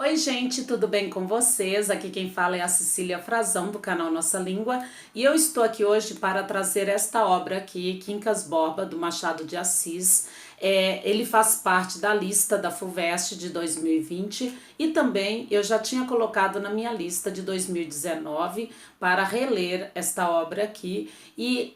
Oi gente, tudo bem com vocês? Aqui quem fala é a Cecília Frazão do canal Nossa Língua e eu estou aqui hoje para trazer esta obra aqui, Quincas Borba, do Machado de Assis. Ele faz parte da lista da FUVEST de 2020 e também eu já tinha colocado na minha lista de 2019 para reler esta obra aqui e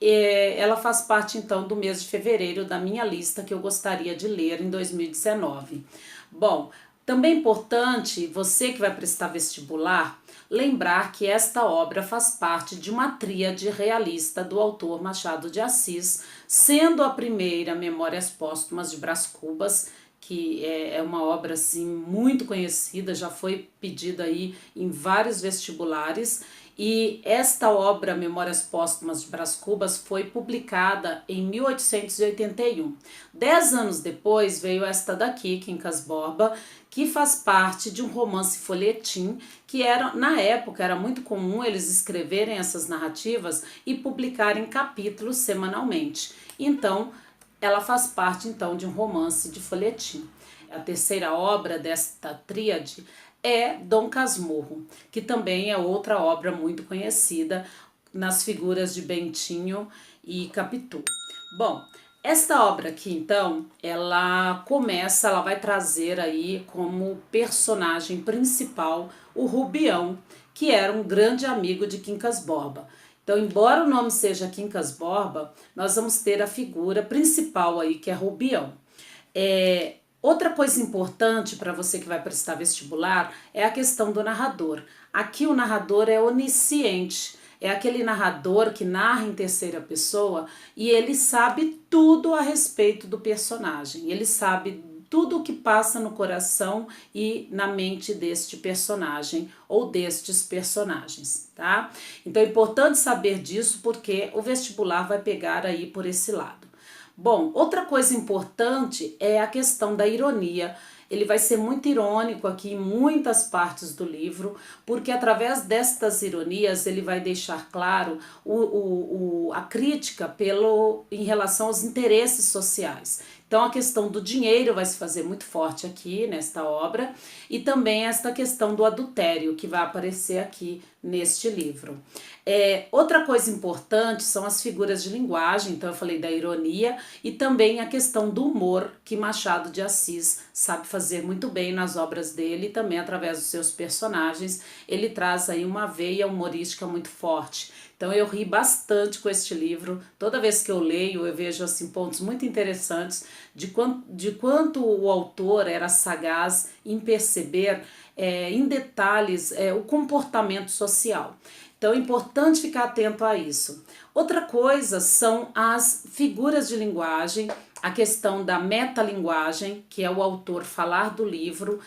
ela faz parte então do mês de fevereiro da minha lista que eu gostaria de ler em 2019. Bom, também é importante, você que vai prestar vestibular, lembrar que esta obra faz parte de uma tríade realista do autor Machado de Assis, sendo a primeira Memórias Póstumas de Brás Cubas, que é uma obra assim muito conhecida, já foi pedida aí em vários vestibulares, e esta obra, Memórias Póstumas de Brás Cubas, foi publicada em 1881. 10 anos depois veio esta daqui, Quincas Borba, que faz parte de um romance folhetim, que era, na época era muito comum eles escreverem essas narrativas e publicarem capítulos semanalmente. Então, ela faz parte então de um romance de folhetim. A terceira obra desta tríade é Dom Casmurro, que também é outra obra muito conhecida nas figuras de Bentinho e Capitu. Bom, esta obra aqui então, ela vai trazer aí como personagem principal o Rubião, que era um grande amigo de Quincas Borba. Então, embora o nome seja Quincas Borba, nós vamos ter a figura principal aí, que é Rubião. Outra coisa importante para você que vai prestar vestibular é a questão do narrador. Aqui o narrador é onisciente, é aquele narrador que narra em terceira pessoa e ele sabe tudo a respeito do personagem, ele sabe tudo o que passa no coração e na mente deste personagem ou destes personagens, tá? Então é importante saber disso porque o vestibular vai pegar aí por esse lado. Bom, outra coisa importante é a questão da ironia. Ele vai ser muito irônico aqui em muitas partes do livro, porque através destas ironias ele vai deixar claro a crítica em relação aos interesses sociais. Então a questão do dinheiro vai se fazer muito forte aqui nesta obra e também esta questão do adultério que vai aparecer aqui neste livro. Outra coisa importante são as figuras de linguagem, então eu falei da ironia e também a questão do humor que Machado de Assis sabe fazer muito bem nas obras dele e também através dos seus personagens ele traz aí uma veia humorística muito forte. Então eu ri bastante com este livro, toda vez que eu leio eu vejo assim pontos muito interessantes de quanto o autor era sagaz em perceber em detalhes o comportamento social. Então é importante ficar atento a isso. Outra coisa são as figuras de linguagem, a questão da metalinguagem, que é o autor falar do livro,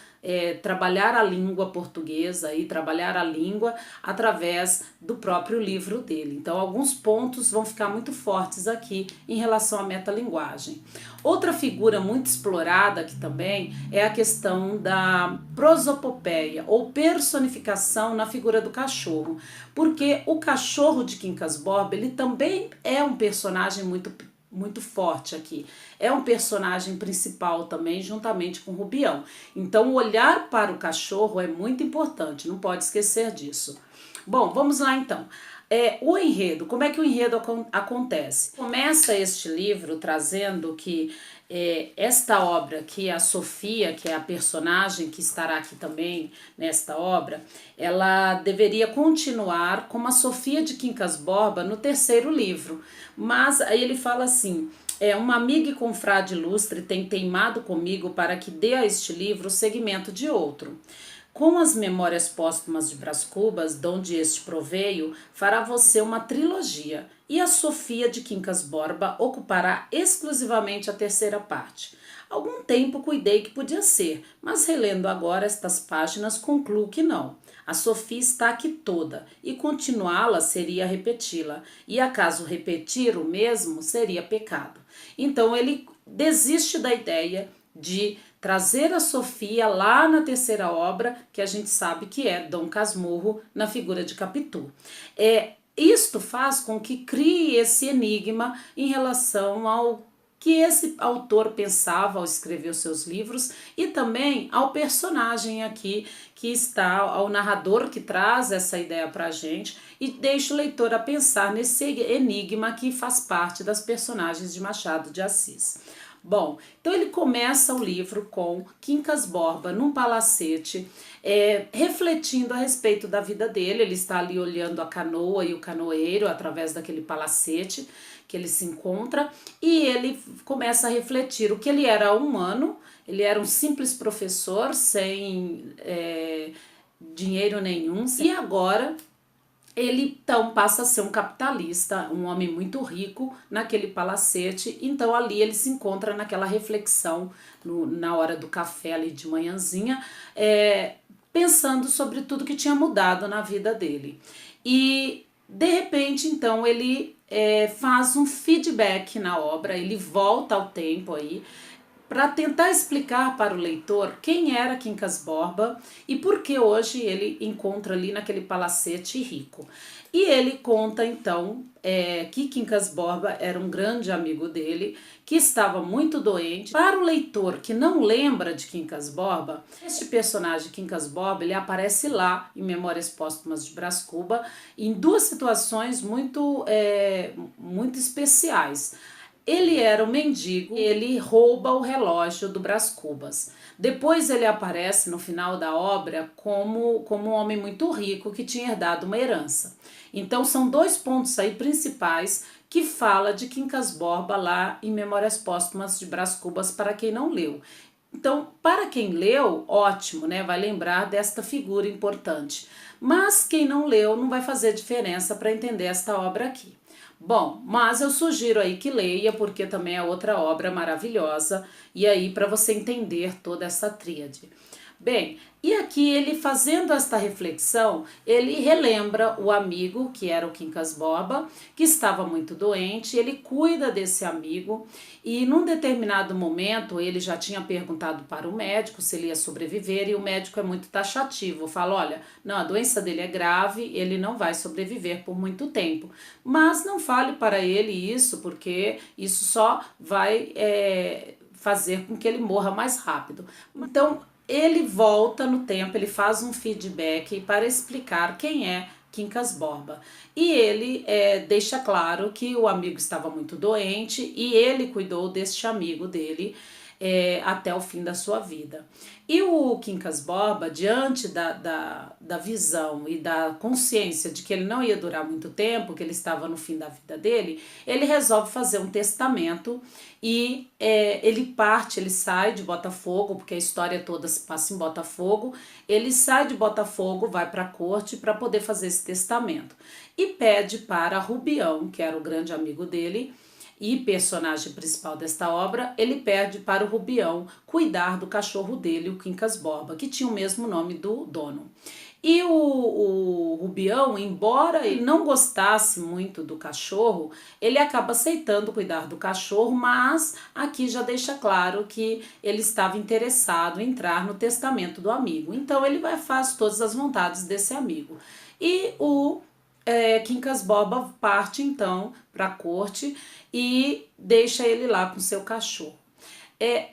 trabalhar a língua portuguesa e trabalhar a língua através do próprio livro dele. Então alguns pontos vão ficar muito fortes aqui em relação à metalinguagem. Outra figura muito explorada aqui também é a questão da prosopopeia ou personificação na figura do cachorro, porque o cachorro de Quincas Borba ele também é um personagem muito forte aqui. É um personagem principal também, juntamente com Rubião. Então, o olhar para o cachorro é muito importante, não pode esquecer disso. Bom, vamos lá então. O enredo, como é que o enredo acontece? Começa este livro trazendo que esta obra aqui, a Sofia, que é a personagem que estará aqui também nesta obra, ela deveria continuar como a Sofia de Quincas Borba no terceiro livro, mas aí ele fala assim: uma amiga e confrade ilustre tem teimado comigo para que dê a este livro o segmento de outro. Com as Memórias Póstumas de Brás Cubas, donde este proveio, fará você uma trilogia, e a Sofia de Quincas Borba ocupará exclusivamente a terceira parte. Algum tempo cuidei que podia ser, mas relendo agora estas páginas concluo que não. A Sofia está aqui toda, e continuá-la seria repeti-la, e acaso repetir o mesmo seria pecado. Então ele desiste da ideia de trazer a Sofia lá na terceira obra, que a gente sabe que é Dom Casmurro, na figura de Capitu. Isto faz com que crie esse enigma em relação ao que esse autor pensava ao escrever os seus livros e também ao personagem aqui que está, ao narrador que traz essa ideia para a gente e deixa o leitor a pensar nesse enigma que faz parte das personagens de Machado de Assis. Bom, então ele começa o livro com Quincas Borba num palacete, refletindo a respeito da vida dele. Ele está ali olhando a canoa e o canoeiro através daquele palacete que ele se encontra, e ele começa a refletir o que ele era humano. Ele era um simples professor sem dinheiro nenhum, e agora ele então passa a ser um capitalista, um homem muito rico naquele palacete. Então ali ele se encontra naquela reflexão na hora do café ali de manhãzinha, pensando sobre tudo que tinha mudado na vida dele. E de repente então ele faz um feedback na obra, ele volta ao tempo aí, para tentar explicar para o leitor quem era Quincas Borba e por que hoje ele encontra ali naquele palacete rico. E ele conta então que Quincas Borba era um grande amigo dele, que estava muito doente. Para o leitor que não lembra de Quincas Borba, este personagem Quincas Borba, ele aparece lá em Memórias Póstumas de Brás Cuba em duas situações muito especiais. Ele era um mendigo, ele rouba o relógio do Brás Cubas. Depois ele aparece no final da obra como um homem muito rico que tinha herdado uma herança. Então são dois pontos aí principais que fala de Quincas Borba lá em Memórias Póstumas de Brás Cubas, para quem não leu. Então, para quem leu, ótimo, né? Vai lembrar desta figura importante. Mas quem não leu não vai fazer diferença para entender esta obra aqui. Bom, mas eu sugiro aí que leia, porque também é outra obra maravilhosa, e aí para você entender toda essa tríade. Bem, e aqui ele fazendo esta reflexão, ele relembra o amigo, que era o Quincas Borba, que estava muito doente. Ele cuida desse amigo e num determinado momento ele já tinha perguntado para o médico se ele ia sobreviver, e o médico é muito taxativo, fala: olha, não, a doença dele é grave, ele não vai sobreviver por muito tempo, mas não fale para ele isso, porque isso só vai fazer com que ele morra mais rápido. Então ele volta no tempo, ele faz um feedback para explicar quem é Quincas Borba. E ele deixa claro que o amigo estava muito doente e ele cuidou deste amigo dele até o fim da sua vida. E o Quincas Borba, diante da visão e da consciência de que ele não ia durar muito tempo, que ele estava no fim da vida dele, ele resolve fazer um testamento e ele sai de Botafogo, porque a história toda se passa em Botafogo. Ele sai de Botafogo, vai para a corte para poder fazer esse testamento e pede para Rubião, que era o grande amigo dele e personagem principal desta obra, ele pede para o Rubião cuidar do cachorro dele, o Quincas Borba, que tinha o mesmo nome do dono. E o Rubião, embora ele não gostasse muito do cachorro, ele acaba aceitando cuidar do cachorro, mas aqui já deixa claro que ele estava interessado em entrar no testamento do amigo. Então ele faz todas as vontades desse amigo. E o Quincas Borba parte então para a corte e deixa ele lá com seu cachorro.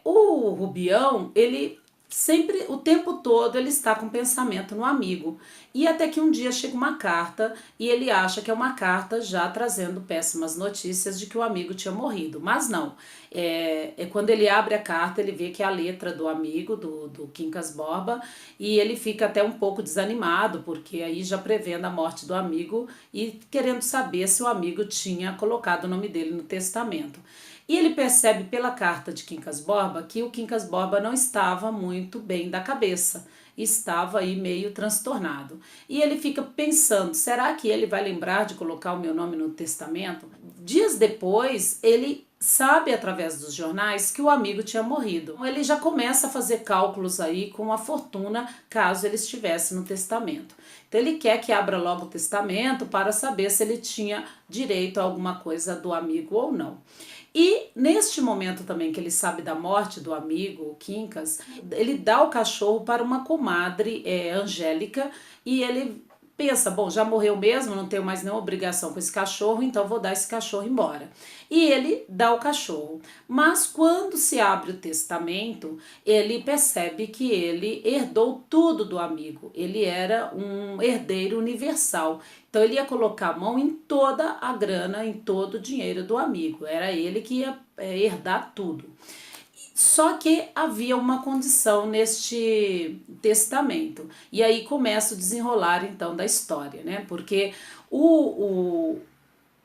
O Rubião, ele sempre, o tempo todo, ele está com pensamento no amigo. E até que um dia chega uma carta e ele acha que é uma carta já trazendo péssimas notícias de que o amigo tinha morrido. Mas não. Quando ele abre a carta, ele vê que é a letra do amigo, do Quincas Borba, e ele fica até um pouco desanimado, porque aí já prevendo a morte do amigo e querendo saber se o amigo tinha colocado o nome dele no testamento. E ele percebe pela carta de Quincas Borba que o Quincas Borba não estava muito bem da cabeça, estava aí meio transtornado. E ele fica pensando, será que ele vai lembrar de colocar o meu nome no testamento? Dias depois, ele sabe através dos jornais que o amigo tinha morrido. Ele já começa a fazer cálculos aí com a fortuna caso ele estivesse no testamento. Então ele quer que abra logo o testamento para saber se ele tinha direito a alguma coisa do amigo ou não. E neste momento também que ele sabe da morte do amigo, o Quincas, ele dá o cachorro para uma comadre, Angélica, e ele pensa, bom, já morreu mesmo, não tenho mais nenhuma obrigação com esse cachorro, então vou dar esse cachorro embora. E ele dá o cachorro. Mas quando se abre o testamento, ele percebe que ele herdou tudo do amigo. Ele era um herdeiro universal. Então ele ia colocar a mão em toda a grana, em todo o dinheiro do amigo. Era ele que ia herdar tudo. Só que havia uma condição neste testamento. E aí começa o desenrolar então da história, né? Porque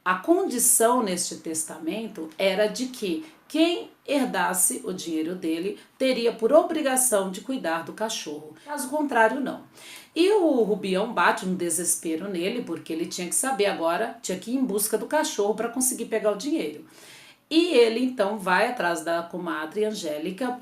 a condição neste testamento era de que quem herdasse o dinheiro dele teria por obrigação de cuidar do cachorro. Caso contrário, não. E o Rubião bate um desespero nele, porque ele tinha que saber agora, tinha que ir em busca do cachorro para conseguir pegar o dinheiro. E ele então vai atrás da comadre Angélica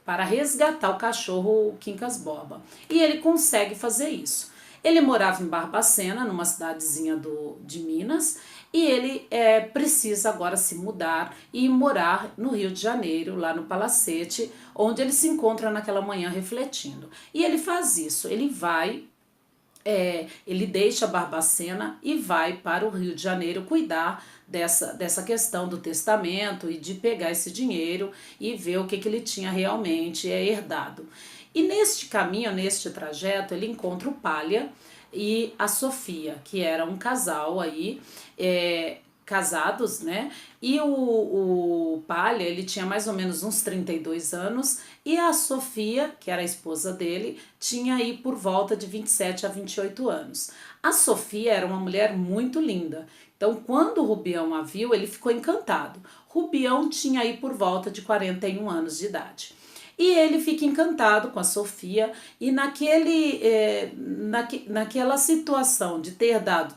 para resgatar o cachorro Quincas Borba. E ele consegue fazer isso. Ele morava em Barbacena, numa cidadezinha de Minas, e ele precisa agora se mudar e morar no Rio de Janeiro, lá no Palacete, onde ele se encontra naquela manhã refletindo. E ele faz isso, ele vai... ele deixa Barbacena e vai para o Rio de Janeiro cuidar dessa questão do testamento e de pegar esse dinheiro e ver o que ele tinha realmente herdado. E neste caminho, neste trajeto, ele encontra o Palha e a Sofia, que era um casal aí, casados, né? E o Palha, ele tinha mais ou menos uns 32 anos e a Sofia, que era a esposa dele, tinha aí por volta de 27 a 28 anos. A Sofia era uma mulher muito linda. Então, quando o Rubião a viu, ele ficou encantado. Rubião tinha aí por volta de 41 anos de idade. E ele fica encantado com a Sofia e naquela situação de ter dado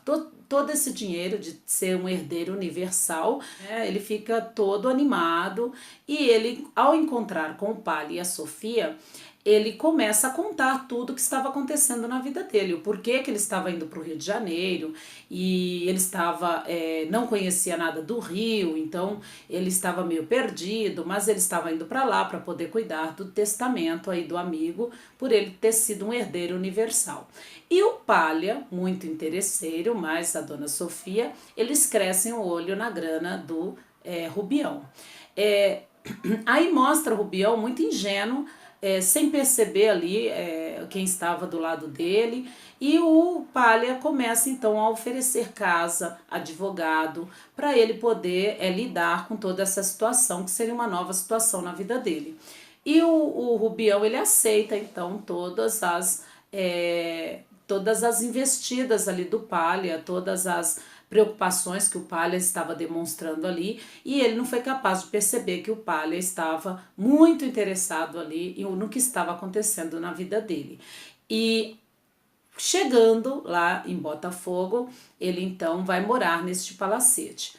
todo esse dinheiro, de ser um herdeiro universal, ele fica todo animado e ele, ao encontrar com o Palha e a Sofia, ele começa a contar tudo o que estava acontecendo na vida dele, o porquê que ele estava indo para o Rio de Janeiro e ele estava, não conhecia nada do Rio, então ele estava meio perdido, mas ele estava indo para lá para poder cuidar do testamento aí do amigo, por ele ter sido um herdeiro universal. E o Palha, muito interesseiro, mas a dona Sofia, eles crescem o olho na grana do Rubião. Aí mostra o Rubião muito ingênuo, sem perceber ali quem estava do lado dele, e o Palha começa então a oferecer casa, advogado, para ele poder lidar com toda essa situação, que seria uma nova situação na vida dele. E o Rubião, ele aceita então todas as investidas ali do Palha, todas as preocupações que o Palha estava demonstrando ali, e ele não foi capaz de perceber que o Palha estava muito interessado ali no que estava acontecendo na vida dele. E chegando lá em Botafogo, ele então vai morar neste palacete.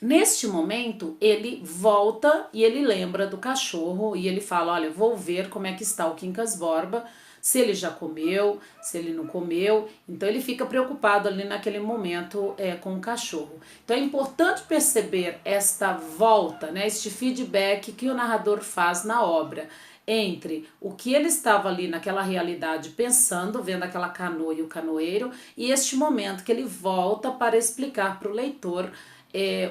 Neste momento, ele volta e ele lembra do cachorro e ele fala, olha, vou ver como é que está o Quincas Borba, se ele já comeu, se ele não comeu. Então ele fica preocupado ali naquele momento com o cachorro. Então é importante perceber esta volta, né, este feedback que o narrador faz na obra, entre o que ele estava ali naquela realidade pensando, vendo aquela canoa e o canoeiro, e este momento que ele volta para explicar para o leitor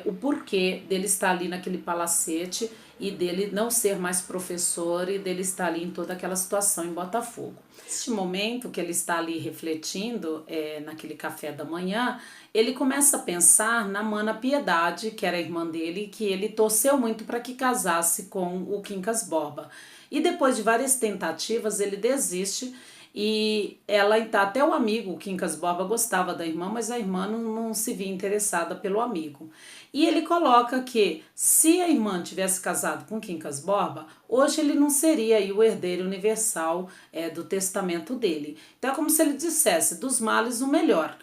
o porquê dele estar ali naquele palacete e dele não ser mais professor e dele estar ali em toda aquela situação em Botafogo. Neste momento que ele está ali refletindo, naquele café da manhã, ele começa a pensar na Mana Piedade, que era a irmã dele, que ele torceu muito para que casasse com o Quincas Borba. E depois de várias tentativas, ele desiste. E ela, até o amigo, o Quincas Borba, gostava da irmã, mas a irmã não se via interessada pelo amigo. E ele coloca que se a irmã tivesse casado com Quincas Borba, hoje ele não seria aí o herdeiro universal do testamento dele. Então é como se ele dissesse, dos males o melhor.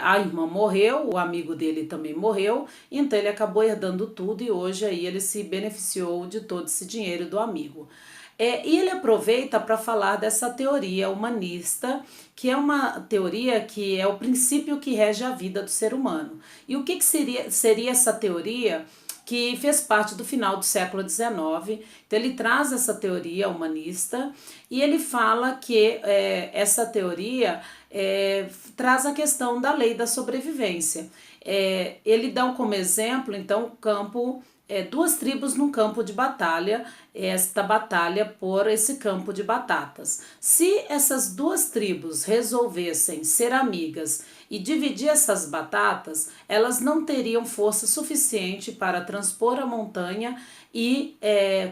A irmã morreu, o amigo dele também morreu, então ele acabou herdando tudo e hoje aí ele se beneficiou de todo esse dinheiro do amigo. E ele aproveita para falar dessa teoria humanista, que é uma teoria que é o princípio que rege a vida do ser humano. E o que seria essa teoria? que fez parte do final do século XIX. Então ele traz essa teoria humanista e ele fala que essa teoria traz a questão da lei da sobrevivência. Ele dá como exemplo, então, o campo, duas tribos num campo de batalha, esta batalha por esse campo de batatas. Se essas duas tribos resolvessem ser amigas e dividir essas batatas, elas não teriam força suficiente para transpor a montanha e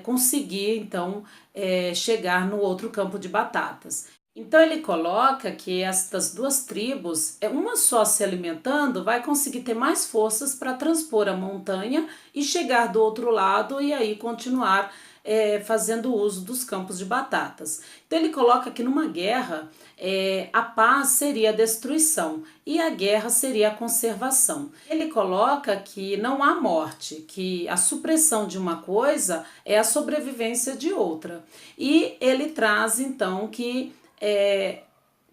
conseguir, então, chegar no outro campo de batatas. Então ele coloca que estas duas tribos, uma só se alimentando, vai conseguir ter mais forças para transpor a montanha e chegar do outro lado e aí continuar fazendo uso dos campos de batatas. Então ele coloca que numa guerra a paz seria a destruição e a guerra seria a conservação. Ele coloca que não há morte, que a supressão de uma coisa é a sobrevivência de outra. E ele traz então que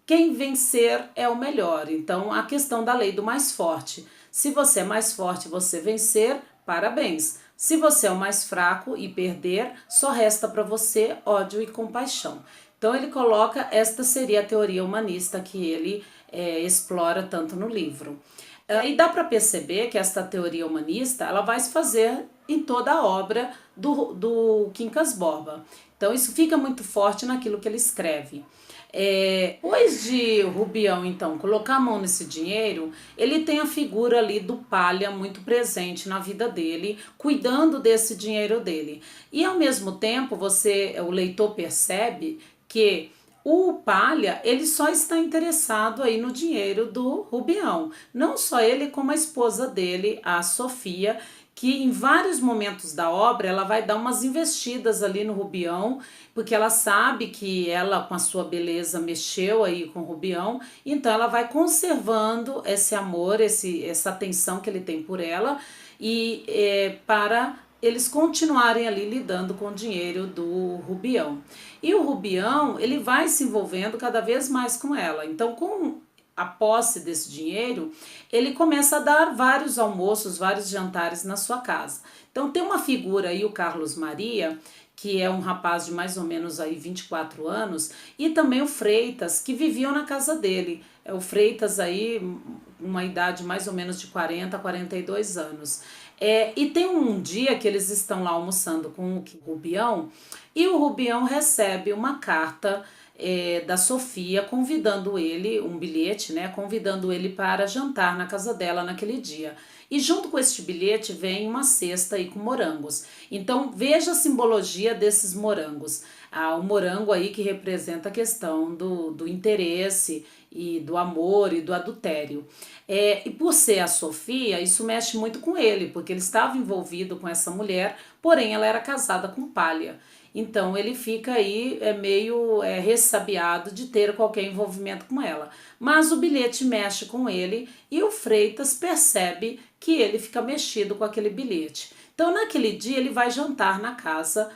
quem vencer é o melhor. Então, a questão da lei do mais forte. Se você é mais forte e você vencer, parabéns. Se você é o mais fraco e perder, só resta para você ódio e compaixão. Então, ele coloca, esta seria a teoria humanista que ele explora tanto no livro. E dá para perceber que esta teoria humanista ela vai se fazer em toda a obra do Quincas Borba. Então, isso fica muito forte naquilo que ele escreve. Depois de Rubião, então, colocar a mão nesse dinheiro, ele tem a figura ali do Palha muito presente na vida dele, cuidando desse dinheiro dele. E ao mesmo tempo, o leitor percebe que o Palha, ele só está interessado aí no dinheiro do Rubião. Não só ele, como a esposa dele, a Sofia, que em vários momentos da obra ela vai dar umas investidas ali no Rubião, porque ela sabe que ela com a sua beleza mexeu aí com o Rubião, então ela vai conservando esse amor, essa atenção que ele tem por ela e para eles continuarem ali lidando com o dinheiro do Rubião. E o Rubião, ele vai se envolvendo cada vez mais com ela. Então, com a posse desse dinheiro, ele começa a dar vários almoços, vários jantares na sua casa. Então tem uma figura aí, o Carlos Maria, que é um rapaz de mais ou menos aí 24 anos, e também o Freitas, que viviam na casa dele. O Freitas aí, uma idade mais ou menos de 40 a 42 anos. E tem um dia que eles estão lá almoçando com o Rubião, e o Rubião recebe uma carta da Sofia convidando ele, um bilhete, né, convidando ele para jantar na casa dela naquele dia. E junto com este bilhete vem uma cesta aí com morangos. Então veja a simbologia desses morangos. O morango aí que representa a questão do interesse e do amor e do adultério. E por ser a Sofia, isso mexe muito com ele, porque ele estava envolvido com essa mulher, porém ela era casada com Palha. Então ele fica aí meio ressabiado de ter qualquer envolvimento com ela. Mas o bilhete mexe com ele e o Freitas percebe que ele fica mexido com aquele bilhete. Então naquele dia ele vai jantar na casa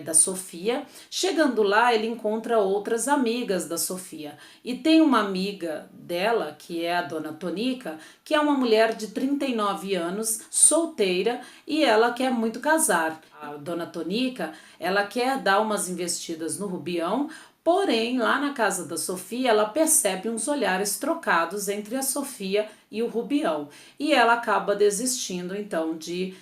da Sofia. Chegando lá, ele encontra outras amigas da Sofia. E tem uma amiga dela, que é a Dona Tonica, que é uma mulher de 39 anos, solteira, e ela quer muito casar. A Dona Tonica, ela quer dar umas investidas no Rubião, porém, lá na casa da Sofia, ela percebe uns olhares trocados entre a Sofia e o Rubião. E ela acaba desistindo, então, de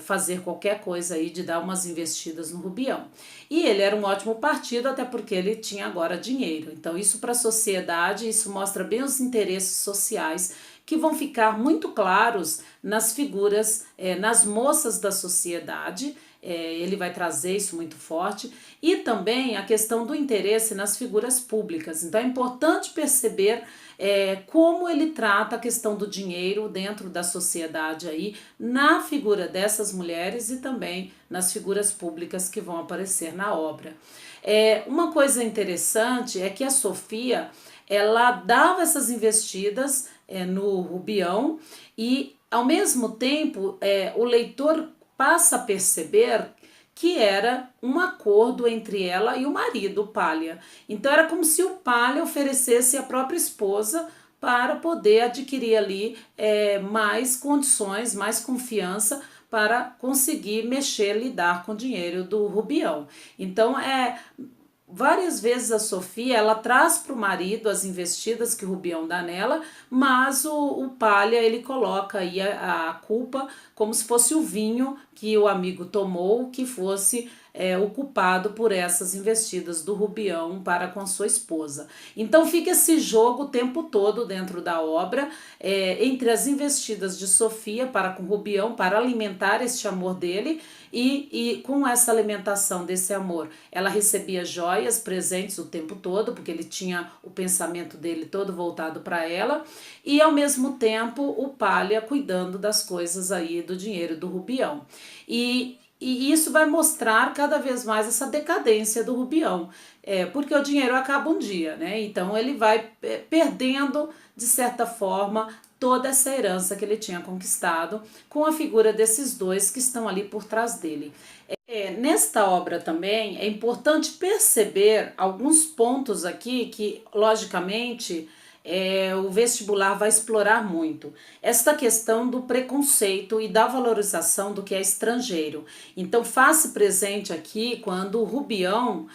fazer qualquer coisa aí, de dar umas investidas no Rubião. E ele era um ótimo partido, até porque ele tinha agora dinheiro. Então, isso para a sociedade, isso mostra bem os interesses sociais que vão ficar muito claros nas figuras, nas moças da sociedade. Ele vai trazer isso muito forte, e também a questão do interesse nas figuras públicas. Então é importante perceber como ele trata a questão do dinheiro dentro da sociedade aí, na figura dessas mulheres e também nas figuras públicas que vão aparecer na obra. Uma coisa interessante é que a Sofia, ela dava essas investidas no Rubião e ao mesmo tempo o leitor passa a perceber que era um acordo entre ela e o marido, o Palha. Então era como se o Palha oferecesse a própria esposa para poder adquirir ali mais condições, mais confiança para conseguir mexer, lidar com o dinheiro do Rubião. Então, várias vezes a Sofia, ela traz para o marido as investidas que o Rubião dá nela, mas o Palha, ele coloca aí a culpa como se fosse o vinho que o amigo tomou, que fosse o culpado por essas investidas do Rubião para com a sua esposa. Então fica esse jogo o tempo todo dentro da obra, entre as investidas de Sofia para com Rubião, para alimentar este amor dele, e com essa alimentação desse amor, ela recebia joias, presentes o tempo todo, porque ele tinha o pensamento dele todo voltado para ela, e ao mesmo tempo o Palha cuidando das coisas aí do dinheiro do Rubião. E isso vai mostrar cada vez mais essa decadência do Rubião, porque o dinheiro acaba um dia, né? Então ele vai perdendo, de certa forma, toda essa herança que ele tinha conquistado com a figura desses dois que estão ali por trás dele. Nesta obra também é importante perceber alguns pontos aqui que, logicamente, o vestibular vai explorar muito. Esta questão do preconceito e da valorização do que é estrangeiro. Então, faz-se presente aqui quando o Rubião,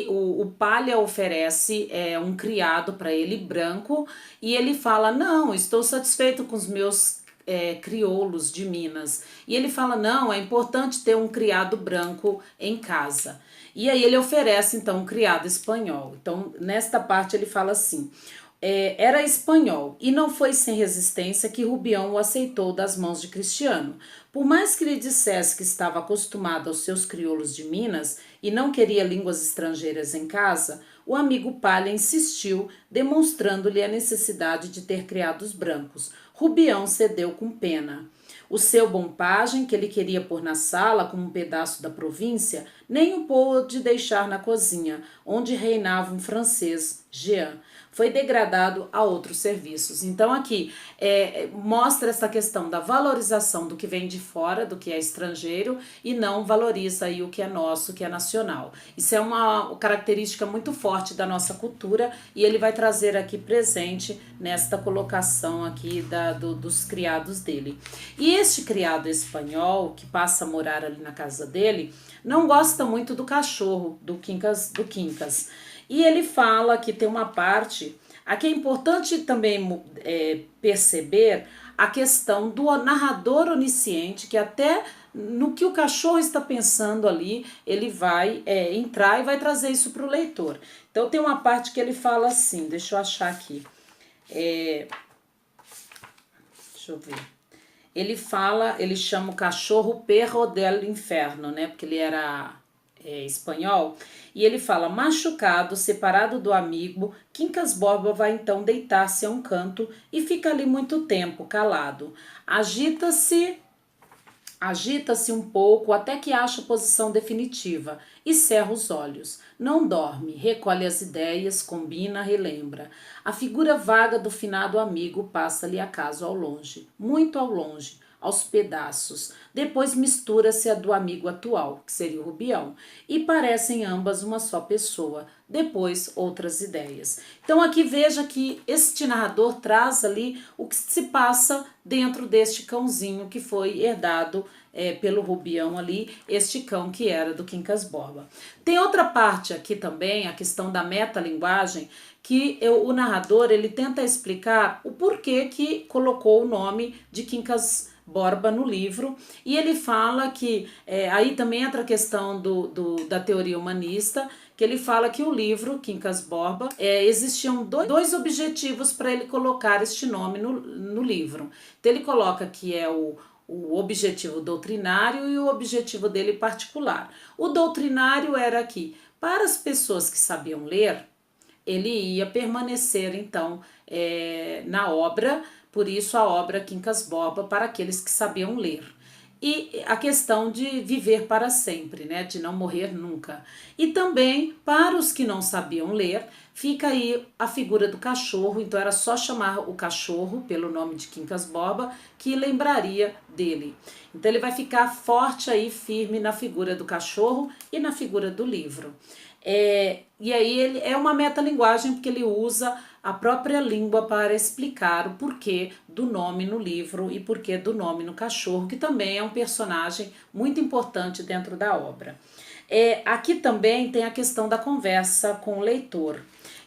o Palha oferece um criado para ele branco e ele fala: não, estou satisfeito com os meus crioulos de Minas. E ele fala: não, é importante ter um criado branco em casa. E aí ele oferece então um criado espanhol. Então, nesta parte ele fala assim: era espanhol, e não foi sem resistência que Rubião o aceitou das mãos de Cristiano. Por mais que lhe dissesse que estava acostumado aos seus crioulos de Minas e não queria línguas estrangeiras em casa, o amigo Palha insistiu, demonstrando-lhe a necessidade de ter criados brancos. Rubião cedeu com pena. O seu bom pajem, que ele queria pôr na sala como um pedaço da província, nem o pôde deixar na cozinha, onde reinava um francês, Jean. Foi degradado a outros serviços. Então aqui mostra essa questão da valorização do que vem de fora, do que é estrangeiro, e não valoriza aí o que é nosso, o que é nacional. Isso é uma característica muito forte da nossa cultura, e ele vai trazer aqui presente nesta colocação aqui dos criados dele. E este criado espanhol, que passa a morar ali na casa dele, não gosta muito do cachorro, do Quincas. E ele fala que tem uma parte, aqui é importante também perceber a questão do narrador onisciente, que até no que o cachorro está pensando ali, ele vai entrar e vai trazer isso para o leitor. Então tem uma parte que ele fala assim, deixa eu achar aqui, deixa eu ver. Ele chama o cachorro Perro del Inferno, né, porque ele era espanhol, e ele fala: machucado, separado do amigo, Quincas Borba vai então deitar-se a um canto e fica ali muito tempo, calado. Agita-se um pouco até que acha a posição definitiva e cerra os olhos. Não dorme, recolhe as ideias, combina, relembra. A figura vaga do finado amigo passa-lhe acaso ao longe, muito ao longe, aos pedaços. Depois mistura-se a do amigo atual, que seria o Rubião, e parecem ambas uma só pessoa. Depois outras ideias. Então aqui veja que este narrador traz ali o que se passa dentro deste cãozinho que foi herdado pelo Rubião ali, este cão que era do Quincas Borba. Tem outra parte aqui também, a questão da metalinguagem, que o narrador ele tenta explicar o porquê que colocou o nome de Quincas Borba no livro, e ele fala que aí também entra a questão da teoria humanista, que ele fala que o livro Quincas Borba, existiam dois objetivos para ele colocar este nome no livro. Então ele coloca que é o objetivo doutrinário e o objetivo dele particular. O doutrinário era que, para as pessoas que sabiam ler, ele ia permanecer então na obra, por isso a obra Quincas Borba para aqueles que sabiam ler. E a questão de viver para sempre, né, de não morrer nunca. E também, para os que não sabiam ler, fica aí a figura do cachorro, então era só chamar o cachorro pelo nome de Quincas Borba, que lembraria dele. Então ele vai ficar forte aí, firme na figura do cachorro e na figura do livro. E aí ele é uma metalinguagem porque ele usa a própria língua para explicar o porquê do nome no livro e porquê do nome no cachorro, que também é um personagem muito importante dentro da obra. Aqui também tem a questão da conversa com o leitor.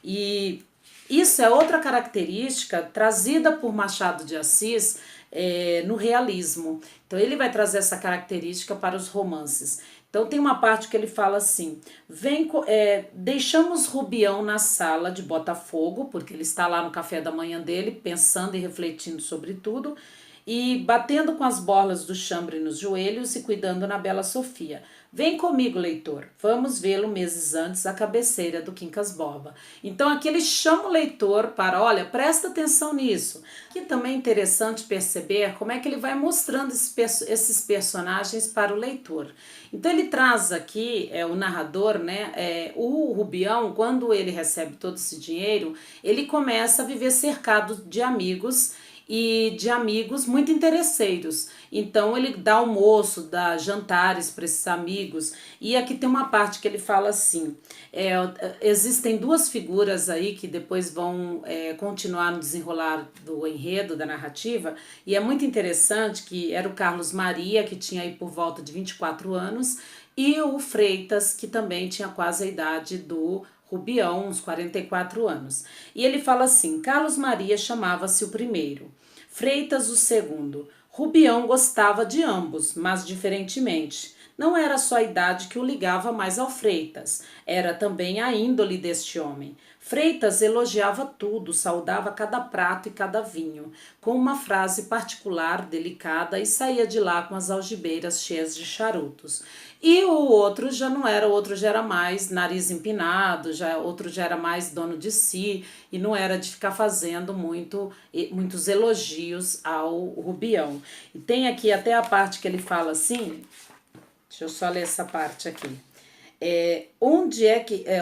E isso é outra característica trazida por Machado de Assis no realismo. Então ele vai trazer essa característica para os romances. Então tem uma parte que ele fala assim: deixamos Rubião na sala de Botafogo, porque ele está lá no café da manhã dele, pensando e refletindo sobre tudo, e batendo com as borlas do chambre nos joelhos e cuidando na bela Sofia. Vem comigo, leitor, vamos vê-lo meses antes à cabeceira do Quincas Borba. Então aqui ele chama o leitor para, olha, presta atenção nisso. Aqui também é interessante perceber como é que ele vai mostrando esses personagens para o leitor. Então ele traz aqui, o narrador, né, o Rubião, quando ele recebe todo esse dinheiro, ele começa a viver cercado de amigos e de amigos muito interesseiros. Então ele dá almoço, dá jantares para esses amigos. E aqui tem uma parte que ele fala assim: existem duas figuras aí que depois vão continuar no desenrolar do enredo, da narrativa, e é muito interessante que era o Carlos Maria, que tinha aí por volta de 24 anos, e o Freitas, que também tinha quase a idade do Rubião, uns 44 anos. E ele fala assim: Carlos Maria chamava-se o primeiro, Freitas o segundo. Rubião gostava de ambos, mas diferentemente. Não era só a idade que o ligava mais ao Freitas, era também a índole deste homem. Freitas elogiava tudo, saudava cada prato e cada vinho, com uma frase particular, delicada, e saía de lá com as algibeiras cheias de charutos. E o outro já não era, o outro já era mais nariz empinado, outro já era mais dono de si, e não era de ficar fazendo muitos elogios ao Rubião. E tem aqui até a parte que ele fala assim, deixa eu só ler essa parte aqui.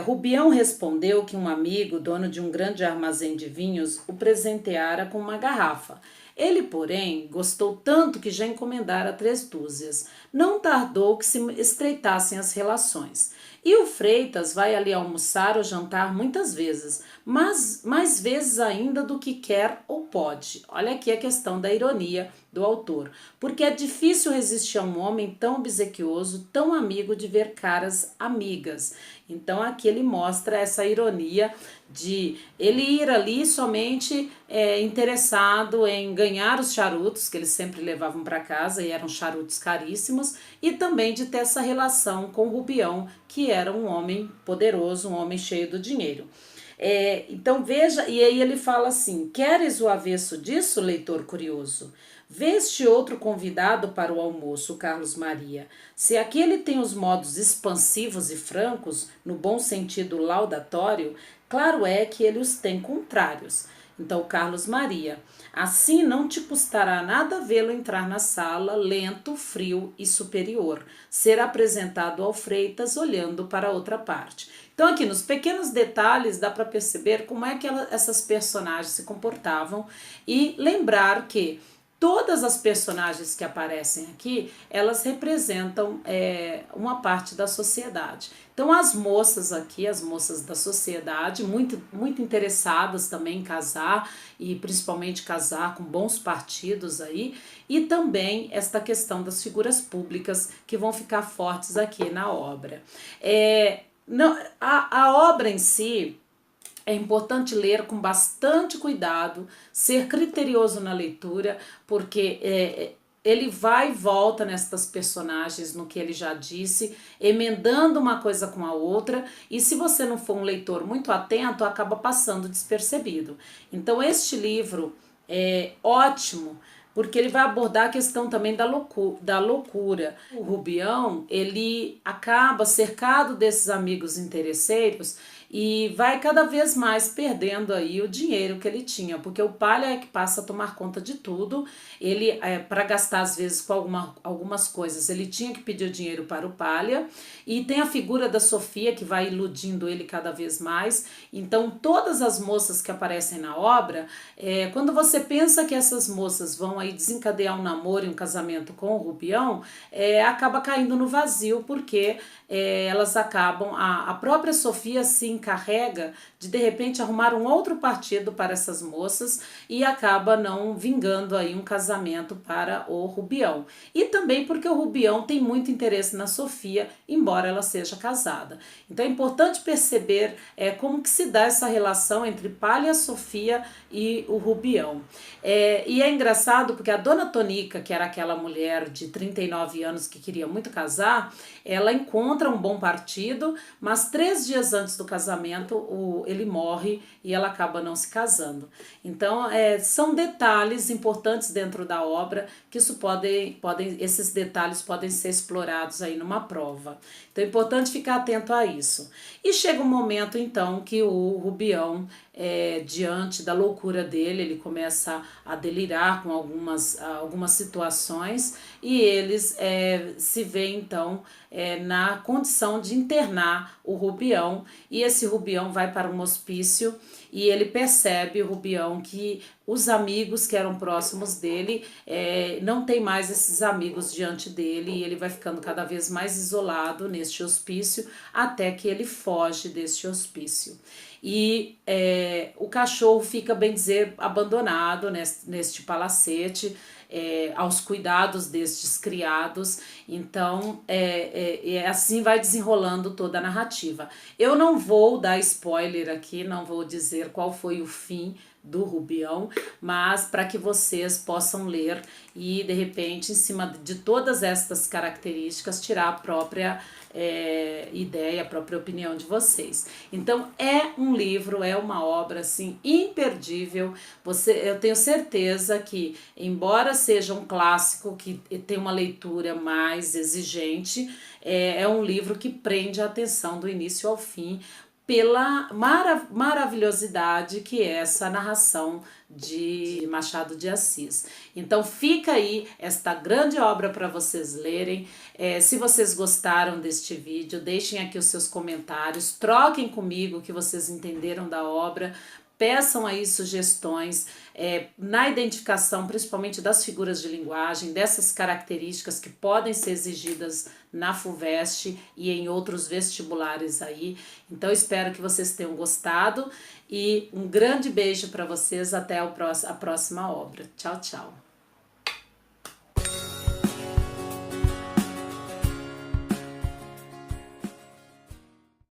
Rubião respondeu que um amigo, dono de um grande armazém de vinhos, o presenteara com uma garrafa. Ele, porém, gostou tanto que já encomendara 3 dúzias. Não tardou que se estreitassem as relações. E o Freitas vai ali almoçar ou jantar muitas vezes, mas mais vezes ainda do que quer ou pode. Olha aqui a questão da ironia do autor, porque é difícil resistir a um homem tão obsequioso, tão amigo de ver caras amigas. Então aqui ele mostra essa ironia de ele ir ali somente interessado em ganhar os charutos que eles sempre levavam para casa e eram charutos caríssimos, e também de ter essa relação com o Rubião, que era um homem poderoso, um homem cheio do dinheiro. Então veja, e aí ele fala assim: queres o avesso disso, leitor curioso? Vê este outro convidado para o almoço, Carlos Maria. Se aquele tem os modos expansivos e francos, no bom sentido laudatório, claro é que ele os tem contrários. Então, Carlos Maria, assim não te custará nada vê-lo entrar na sala, lento, frio e superior, ser apresentado ao Freitas olhando para outra parte. Então aqui nos pequenos detalhes dá para perceber como é que essas personagens se comportavam e lembrar que todas as personagens que aparecem aqui, elas representam uma parte da sociedade. Então as moças aqui, as moças da sociedade, muito interessadas também em casar, e principalmente casar com bons partidos aí, e também esta questão das figuras públicas que vão ficar fortes aqui na obra. A obra em si, é importante ler com bastante cuidado, ser criterioso na leitura, porque ele vai e volta nestas personagens, no que ele já disse, emendando uma coisa com a outra, e se você não for um leitor muito atento, acaba passando despercebido. Então este livro é ótimo, porque ele vai abordar a questão também da loucura. O Rubião, ele acaba cercado desses amigos interesseiros e vai cada vez mais perdendo aí o dinheiro que ele tinha, porque o Palha é que passa a tomar conta de tudo. Ele, para gastar às vezes com algumas coisas, ele tinha que pedir dinheiro para o Palha, e tem a figura da Sofia que vai iludindo ele cada vez mais. Então todas as moças que aparecem na obra, quando você pensa que essas moças vão aí desencadear um namoro e um casamento com o Rubião, acaba caindo no vazio, porque elas acabam, a própria Sofia se encarrega de repente arrumar um outro partido para essas moças e acaba não vingando aí um casamento para o Rubião. E também porque o Rubião tem muito interesse na Sofia, embora ela seja casada. Então é importante perceber como que se dá essa relação entre Palha, Sofia e o Rubião. E é engraçado porque a Dona Tonica, que era aquela mulher de 39 anos que queria muito casar, ela encontra um bom partido, mas 3 dias antes do casamento ele morre e ela acaba não se casando. Então são detalhes importantes dentro da obra que esses detalhes podem ser explorados aí numa prova. Então é importante ficar atento a isso. E chega um momento então que o Rubião, diante da loucura dele, ele começa a delirar com algumas situações e eles se veem então na condição de internar o Rubião, e esse Rubião vai para um hospício e ele percebe, o Rubião, que os amigos que eram próximos dele não tem mais esses amigos diante dele, e ele vai ficando cada vez mais isolado neste hospício até que ele foge deste hospício. E o cachorro fica, bem dizer, abandonado neste palacete, aos cuidados destes criados. Então assim vai desenrolando toda a narrativa. Eu não vou dar spoiler aqui, não vou dizer qual foi o fim do Rubião, mas para que vocês possam ler e de repente, em cima de todas estas características, tirar a própria ideia, a própria opinião de vocês. Então é um livro, é uma obra assim imperdível. Eu tenho certeza que, embora seja um clássico que tem uma leitura mais exigente, é um livro que prende a atenção do início ao fim, pela maravilhosidade que é essa narração de Machado de Assis. Então fica aí esta grande obra para vocês lerem. Se vocês gostaram deste vídeo, deixem aqui os seus comentários, troquem comigo o que vocês entenderam da obra, peçam aí sugestões na identificação, principalmente das figuras de linguagem, dessas características que podem ser exigidas na FUVEST e em outros vestibulares aí. Então espero que vocês tenham gostado e um grande beijo para vocês, até a próxima obra. Tchau, tchau!